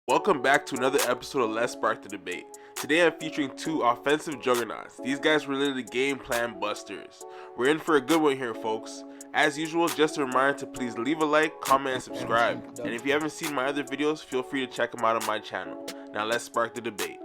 Welcome back to another episode of Let's Spark the Debate. Today I'm featuring two offensive juggernauts. These guys were literally game plan busters. We're in for a good one here, folks. As usual, just a reminder to please leave a like, comment, and subscribe. And if you haven't seen my other videos, feel free to check them out on my channel. Now let's spark the debate.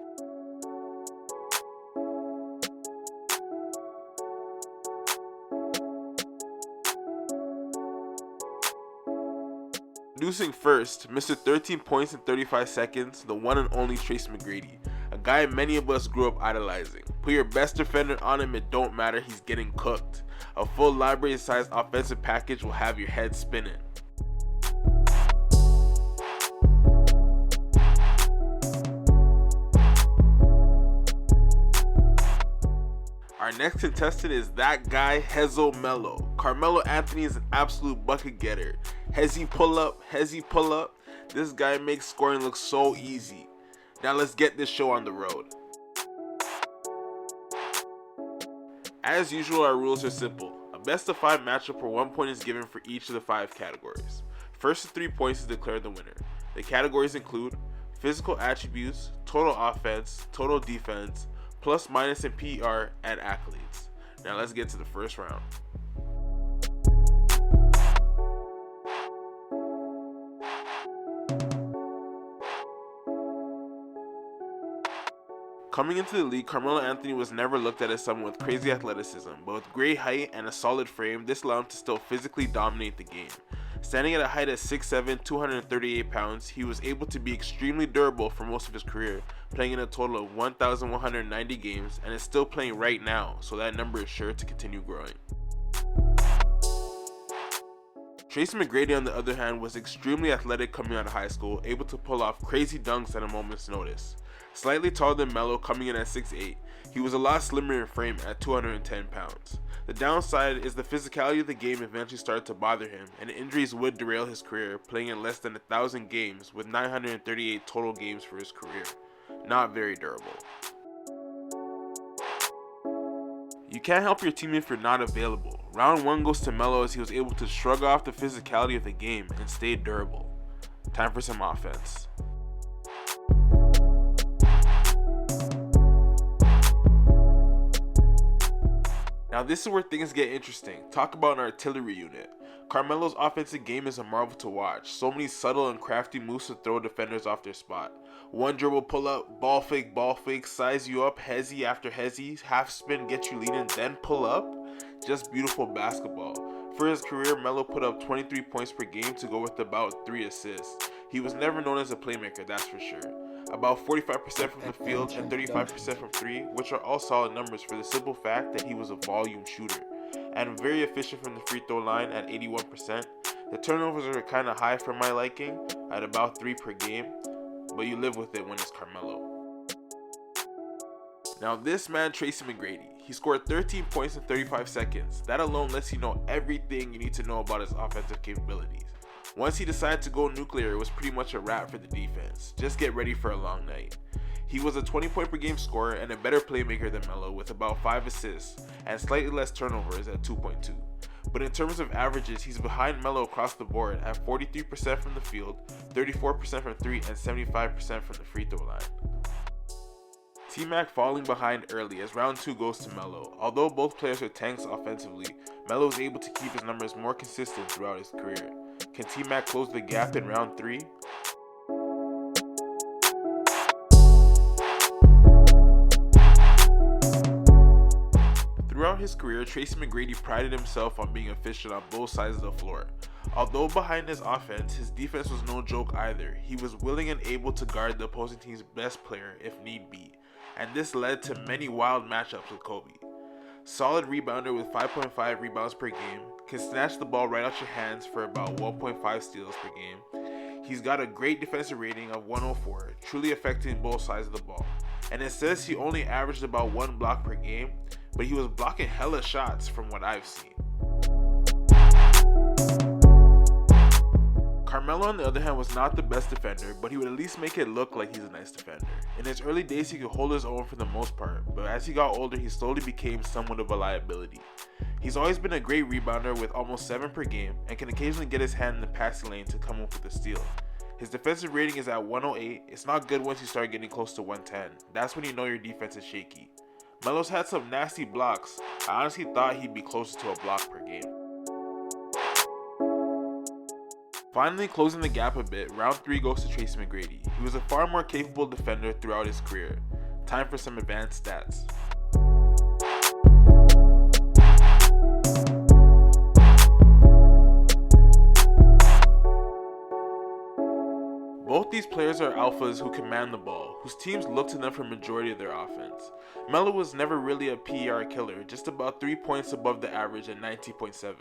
Introducing first, Mr. 13 points in 35 seconds, the one and only Tracy Mcgrady, a guy many of us grew up idolizing. Put your best defender on him, it don't matter, he's getting cooked. A full library-sized offensive package will have your head spinning. Our next contestant is that guy, Melo. Carmelo Anthony is an absolute bucket getter. Hezzy pull up. This guy makes scoring look so easy. Now let's get this show on the road. As usual, our rules are simple. A best of 5 matchup where 1 point is given for each of the 5 categories. First to 3 points is declared the winner. The categories include physical attributes, total offense, total defense, plus minus in PER, and accolades. Now let's get to the first round. Coming into the league, Carmelo Anthony was never looked at as someone with crazy athleticism, but with great height and a solid frame, this allowed him to still physically dominate the game. Standing at a height of 6'7", 238 pounds, he was able to be extremely durable for most of his career, playing in a total of 1,190 games, and is still playing right now, so that number is sure to continue growing. Tracy Mcgrady, on the other hand, was extremely athletic coming out of high school, able to pull off crazy dunks at a moment's notice. Slightly taller than Melo, coming in at 6'8", he was a lot slimmer in frame at 210 pounds. The downside is the physicality of the game eventually started to bother him, and injuries would derail his career, playing in less than 1,000 games with 938 total games for his career. Not very durable. You can't help your team if you're not available. Round 1 goes to Melo as he was able to shrug off the physicality of the game and stay durable. Time for some offense. Now this is where things get interesting. Talk about an artillery unit. Carmelo's offensive game is a marvel to watch. So many subtle and crafty moves to throw defenders off their spot. One dribble pull up, ball fake, size you up, hezzy after hezzy, half spin, get you leading, then pull up. Just beautiful basketball. For his career, Melo put up 23 points per game to go with about 3 assists. He was never known as a playmaker, that's for sure. About 45% from the field and 35% from 3, which are all solid numbers for the simple fact that he was a volume shooter. And very efficient from the free throw line at 81%. The turnovers are kind of high for my liking at about 3 per game, but you live with it when it's Carmelo. Now this man, Tracy Mcgrady, he scored 13 points in 35 seconds. That alone lets you know everything you need to know about his offensive capabilities. Once he decided to go nuclear, it was pretty much a wrap for the defense. Just get ready for a long night. He was a 20 point per game scorer and a better playmaker than Melo with about 5 assists and slightly less turnovers at 2.2. But in terms of averages, he's behind Melo across the board at 43% from the field, 34% from 3, and 75% from the free throw line. T-Mac falling behind early as round 2 goes to Melo. Although both players are tanks offensively, Melo is able to keep his numbers more consistent throughout his career. Can T-Mac close the gap in round 3? Throughout his career, Tracy Mcgrady prided himself on being efficient on both sides of the floor. Although behind his offense, his defense was no joke either. He was willing and able to guard the opposing team's best player if need be, and this led to many wild matchups with Kobe. Solid rebounder with 5.5 rebounds per game, can snatch the ball right out your hands for about 1.5 steals per game. He's got a great defensive rating of 104, truly affecting both sides of the ball. And it says he only averaged about 1 block per game, but he was blocking hella shots from what I've seen. Carmelo, on the other hand, was not the best defender, but he would at least make it look like he's a nice defender. In his early days, he could hold his own for the most part, but as he got older, he slowly became somewhat of a liability. He's always been a great rebounder with almost 7 per game, and can occasionally get his hand in the passing lane to come up with a steal. His defensive rating is at 108. It's not good once you start getting close to 110. That's when you know your defense is shaky. Melo's had some nasty blocks. I honestly thought he'd be closer to a block per game. Finally closing the gap a bit, round 3 goes to Tracy Mcgrady. He was a far more capable defender throughout his career. Time for some advanced stats. Both these players are alphas who command the ball, whose teams look to them for majority of their offense. Melo was never really a PER killer, just about 3 points above the average at 90.7.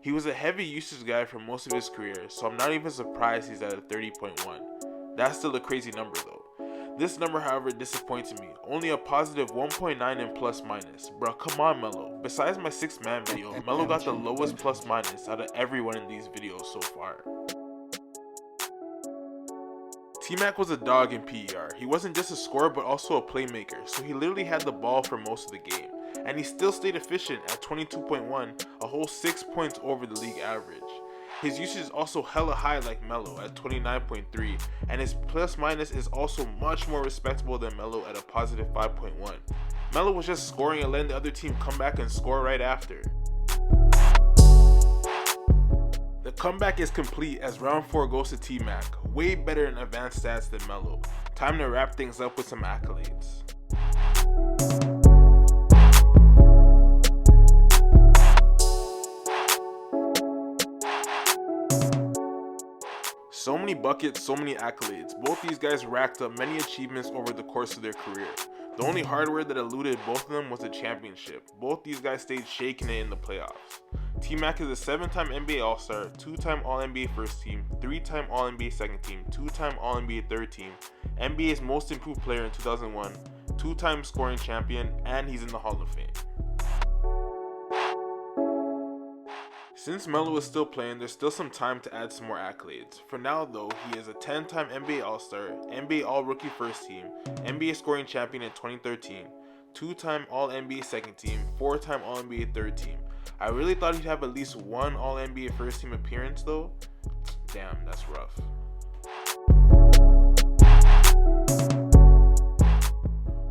He was a heavy usage guy for most of his career, so I'm not even surprised he's at a 30.1. That's still a crazy number though. This number, however, disappointed me. Only a positive 1.9 in plus minus. Bruh, come on, Melo. Besides my 6-man video, Melo got the lowest plus minus out of everyone in these videos so far. T-Mac was a dog in PER. He wasn't just a scorer but also a playmaker, so he literally had the ball for most of the game. And he still stayed efficient at 22.1, a whole 6 points over the league average. His usage is also hella high like Melo at 29.3, and his plus minus is also much more respectable than Melo at a positive 5.1. Melo was just scoring and letting the other team come back and score right after. The comeback is complete as round 4 goes to T-Mac, way better in advanced stats than Melo. Time to wrap things up with some accolades. So many buckets, so many accolades. Both these guys racked up many achievements over the course of their career. The only hardware that eluded both of them was a championship. Both these guys stayed shaking it in the playoffs. T-Mac is a 7-time NBA All-Star, 2-time All-NBA First Team, 3-time All-NBA Second Team, 2-time All-NBA Third Team, NBA's Most Improved Player in 2001, 2-time scoring champion, and he's in the Hall of Fame. Since Melo is still playing, there's still some time to add some more accolades. For now though, he is a 10-time NBA All-Star, NBA All-Rookie First Team, NBA Scoring Champion in 2013, 2-time All-NBA Second Team, 4-time All-NBA Third Team. I really thought he'd have at least one All-NBA First Team appearance though. Damn, that's rough.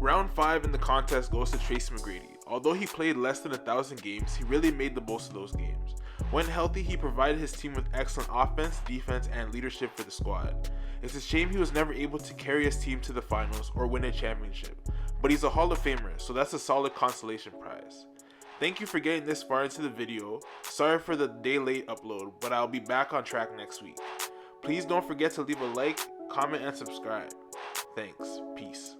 Round 5 in the contest goes to Tracy Mcgrady. Although he played less than 1,000 games, he really made the most of those games. When healthy, he provided his team with excellent offense, defense, and leadership for the squad. It's a shame he was never able to carry his team to the finals or win a championship, but he's a Hall of Famer, so that's a solid consolation prize. Thank you for getting this far into the video. Sorry for the day late upload, but I'll be back on track next week. Please don't forget to leave a like, comment, and subscribe. Thanks. Peace.